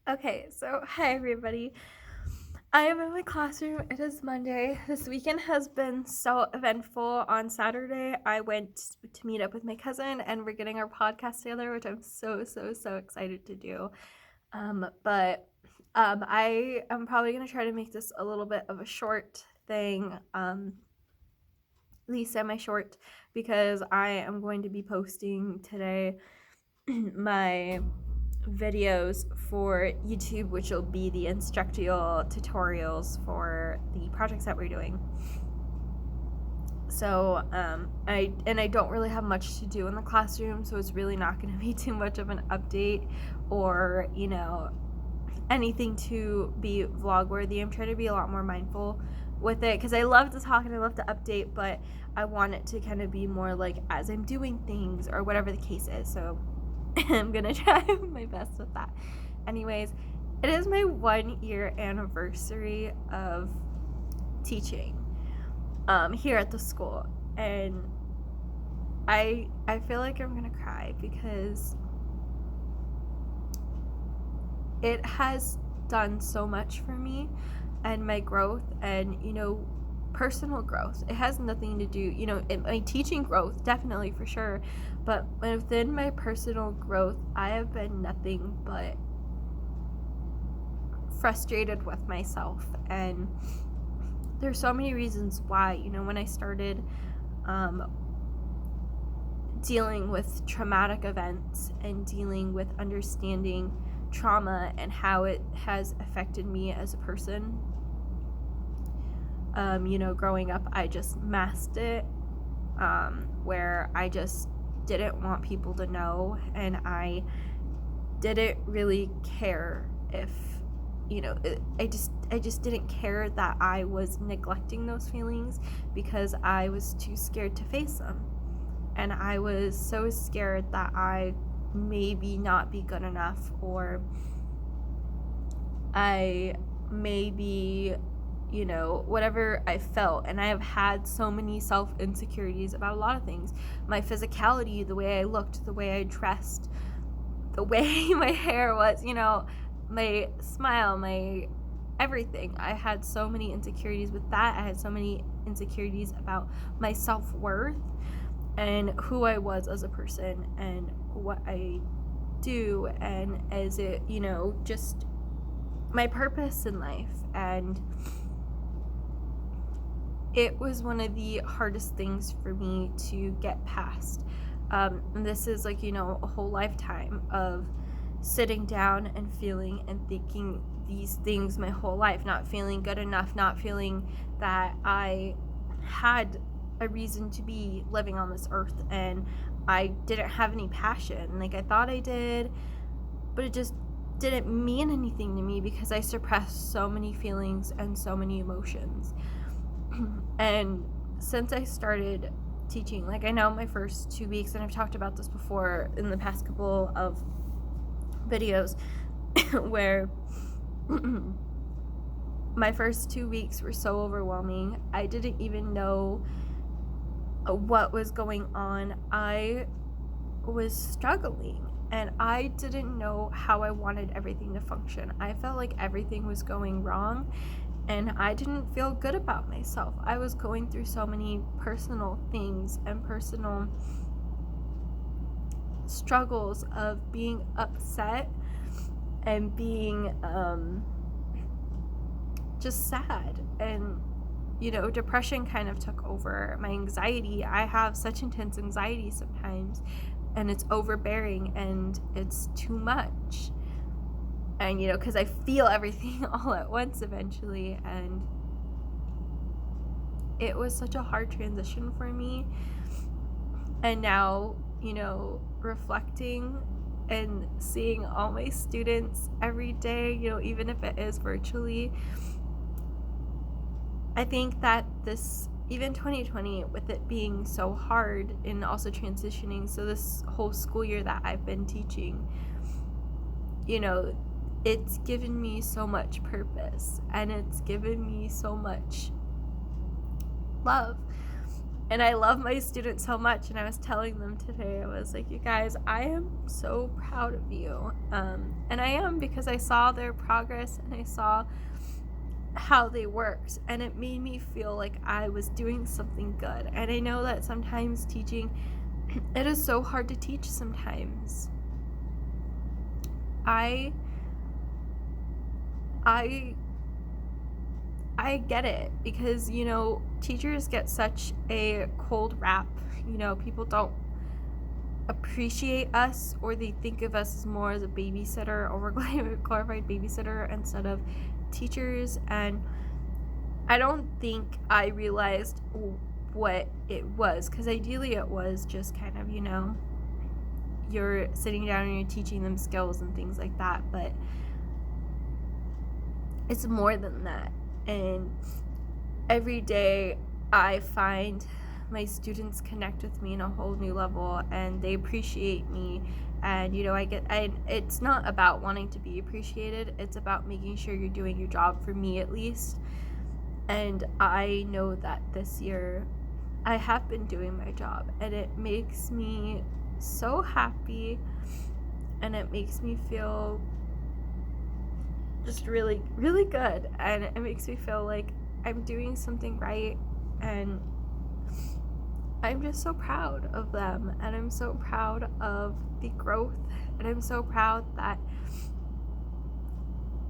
Okay, so hi everybody. I am in my classroom. It is Monday. This weekend has been so eventful. On Saturday, I went to meet up with my cousin and we're getting our podcast together, which I'm so excited to do. But I am probably going to try to make this a little bit of a short thing, at least semi-short, because I am going to be posting today my videos for YouTube, which will be the instructional tutorials for the projects that we're doing. So I don't really have much to do in the classroom, so it's really not going to be too much of an update or anything to be vlog worthy. I'm trying to be a lot more mindful with it because I love to talk and I love to update, but I want it to kind of be more like as I'm doing things or whatever the case is. So I'm gonna try my best with that. Anyways, it is my 1 year anniversary of teaching here at the school, and I feel like I'm gonna cry because it has done so much for me and my growth and personal growth. It has nothing to do, my teaching growth, definitely, for sure, but within my personal growth, I have been nothing but frustrated with myself. And there's so many reasons why. When I started dealing with traumatic events and dealing with understanding trauma and how it has affected me as a person, growing up, I just masked it, where I just didn't want people to know, and I didn't really care if, I just didn't care that I was neglecting those feelings because I was too scared to face them. And I was so scared that I maybe not be good enough, or I maybe, whatever I felt. And I have had so many self-insecurities about a lot of things. My physicality, the way I looked, the way I dressed, the way my hair was, my smile, my everything. I had so many insecurities with that. I had so many insecurities about my self-worth and who I was as a person and what I do, and as it, just my purpose in life. And it was one of the hardest things for me to get past. And this is like, a whole lifetime of sitting down and feeling and thinking these things my whole life, not feeling good enough, not feeling that I had a reason to be living on this earth, and I didn't have any passion. Like, I thought I did, but it just didn't mean anything to me because I suppressed so many feelings and so many emotions. And since I started teaching, like, I know my first 2 weeks, and I've talked about this before in the past couple of videos, where my first 2 weeks were so overwhelming. I didn't even know what was going on. I was struggling, and I didn't know how I wanted everything to function. I felt like everything was going wrong, and I didn't feel good about myself. I was going through so many personal things and personal struggles of being upset and being just sad, and depression kind of took over. My anxiety, I have such intense anxiety sometimes, and it's overbearing and it's too much. And because I feel everything all at once eventually, and it was such a hard transition for me. And now, reflecting and seeing all my students every day, even if it is virtually, I think that even 2020, with it being so hard and also transitioning, so this whole school year that I've been teaching, it's given me so much purpose, and it's given me so much love. And I love my students so much, and I was telling them today, I was like, you guys, I am so proud of you. And I am, because I saw their progress and I saw how they worked, and it made me feel like I was doing something good. And I know that sometimes teaching, it is so hard to teach sometimes. I get it, because teachers get such a cold rap. People don't appreciate us, or they think of us as more as a babysitter, or we're glorified babysitter instead of teachers. And I don't think I realized what it was, because ideally it was just kind of, you're sitting down and you're teaching them skills and things like that, but it's more than that. And every day I find my students connect with me in a whole new level, and they appreciate me. And it's not about wanting to be appreciated, it's about making sure you're doing your job, for me at least. And I know that this year I have been doing my job, and it makes me so happy, and it makes me feel just really, really good. And it makes me feel like I'm doing something right, and I'm just so proud of them, and I'm so proud of the growth, and I'm so proud that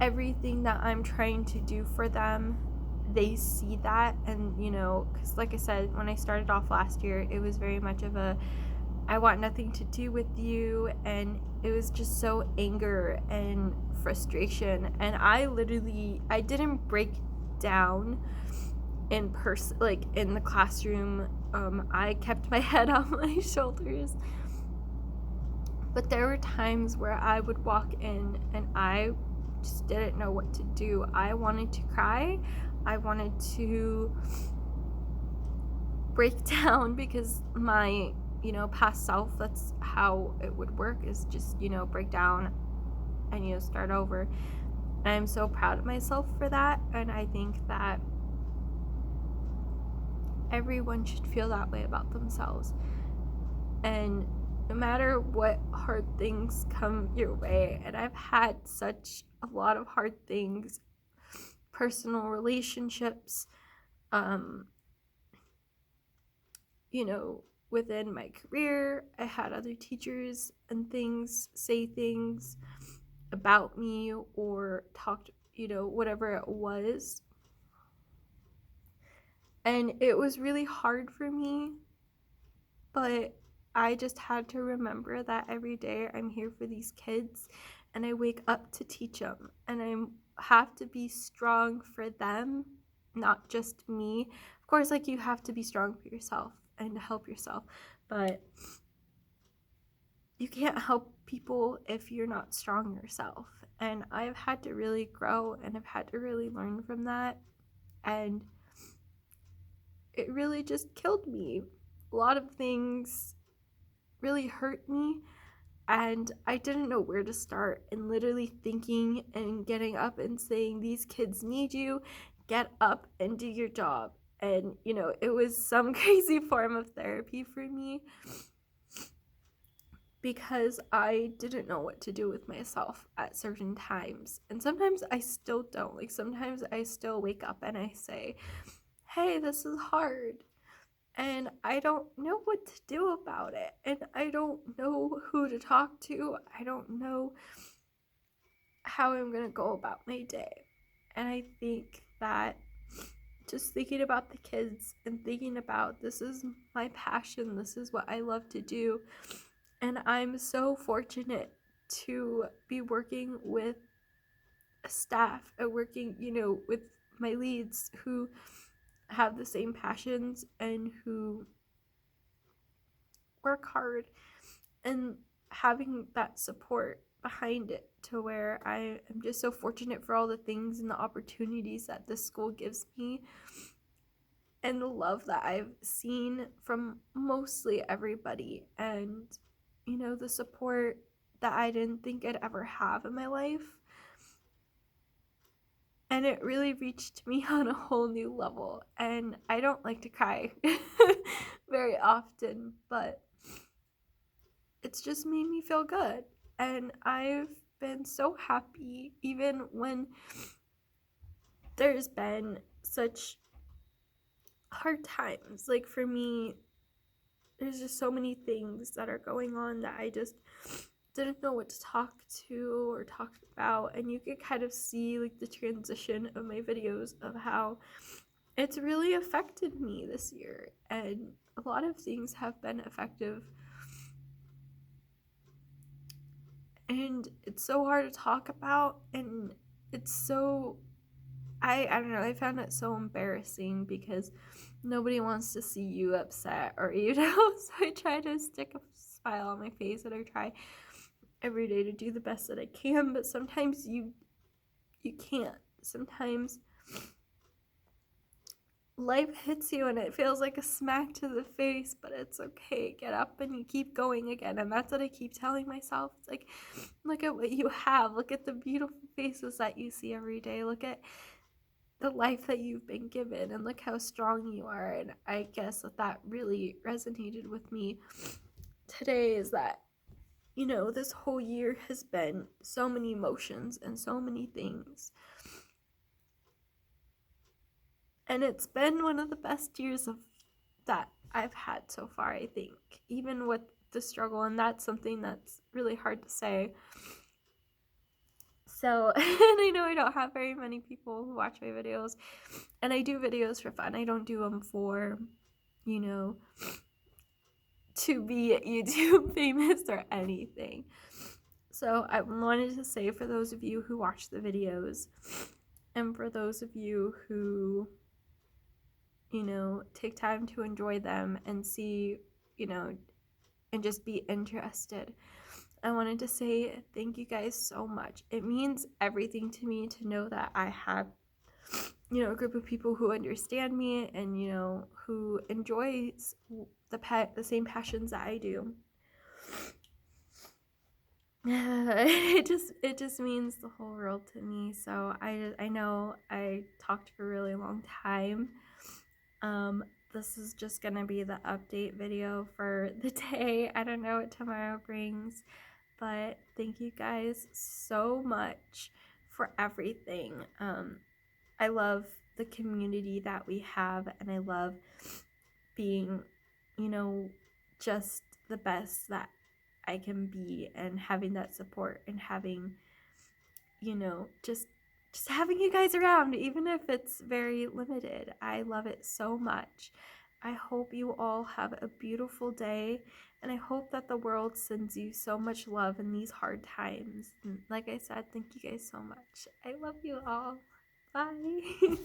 everything that I'm trying to do for them, they see that. And because like I said, when I started off last year, it was very much of a, I want nothing to do with you, and it was just so anger and frustration. And I didn't break down in person, like in the classroom. I kept my head on my shoulders, but there were times where I would walk in and I just didn't know what to do. I wanted to cry. I wanted to break down, because my past self, that's how it would work, is just break down and start over. And I'm so proud of myself for that, and I think that everyone should feel that way about themselves. And no matter what hard things come your way, and I've had such a lot of hard things, personal relationships, within my career, I had other teachers and things say things about me, or talked, whatever it was. And it was really hard for me, but I just had to remember that every day I'm here for these kids, and I wake up to teach them, and I have to be strong for them, not just me. Of course, you have to be strong for yourself and to help yourself, but you can't help people if you're not strong yourself. And I've had to really grow, and I've had to really learn from that, and it really just killed me. A lot of things really hurt me, and I didn't know where to start. And literally thinking and getting up and saying, these kids need you, get up and do your job. And it was some crazy form of therapy for me, because I didn't know what to do with myself at certain times. And sometimes I still don't. Sometimes I still wake up and I say, hey, this is hard, and I don't know what to do about it, and I don't know who to talk to. I don't know how I'm gonna go about my day. And I think that just thinking about the kids, and thinking about, this is my passion, this is what I love to do, and I'm so fortunate to be working with a staff, and working with my leads who have the same passions, and who work hard, and having that support behind it, to where I am just so fortunate for all the things and the opportunities that this school gives me, and the love that I've seen from mostly everybody, and the support that I didn't think I'd ever have in my life. and it really reached me on a whole new level. And I don't like to cry very often, but it's just made me feel good. And I've been so happy, even when there's been such hard times. Like for me, there's just so many things that are going on that I just didn't know what to talk to or talk about. And you could kind of see like the transition of my videos of how it's really affected me this year. And a lot of things have been effective. And it's so hard to talk about, and it's so I don't know, I found it so embarrassing because nobody wants to see you upset or so I try to stick a smile on my face, and I try every day to do the best that I can, but sometimes you can't. Sometimes life hits you and it feels like a smack to the face, but it's okay. Get up and you keep going again. And that's what I keep telling myself. It's like, look at what you have. Look at the beautiful faces that you see every day. Look at the life that you've been given, and look how strong you are. And I guess that really resonated with me today, is that, you know, this whole year has been so many emotions and so many things. And it's been one of the best years of that I've had so far, I think, even with the struggle. And that's something that's really hard to say. So, and I know I don't have very many people who watch my videos, and I do videos for fun. I don't do them for, you know, to be YouTube famous or anything. So I wanted to say, for those of you who watch the videos, and for those of you who, you know, take time to enjoy them and see, you know, and just be interested, I wanted to say thank you guys so much. It means everything to me to know that I have, you know, a group of people who understand me and, you know, who enjoys the same passions that I do. It just means the whole world to me. So I know I talked for a really long time. This is just gonna be the update video for the day. I don't know what tomorrow brings, but thank you guys so much for everything. I love the community that we have, and I love being, you know, just the best that I can be, and having that support, and having, you know, just having you guys around, even if it's very limited. I love it so much. I hope you all have a beautiful day, and I hope that the world sends you so much love in these hard times. And like I said, thank you guys so much. I love you all. Bye.